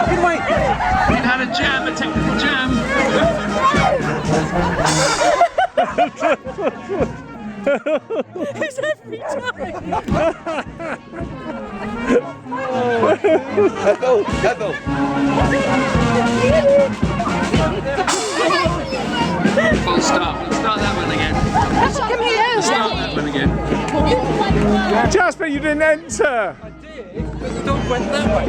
Good way. It had a jam, a technical jam. It's every time. Go. We'll start that one again. Come here. Start that one again. Jasper, you didn't enter. I did, but the dog went that way.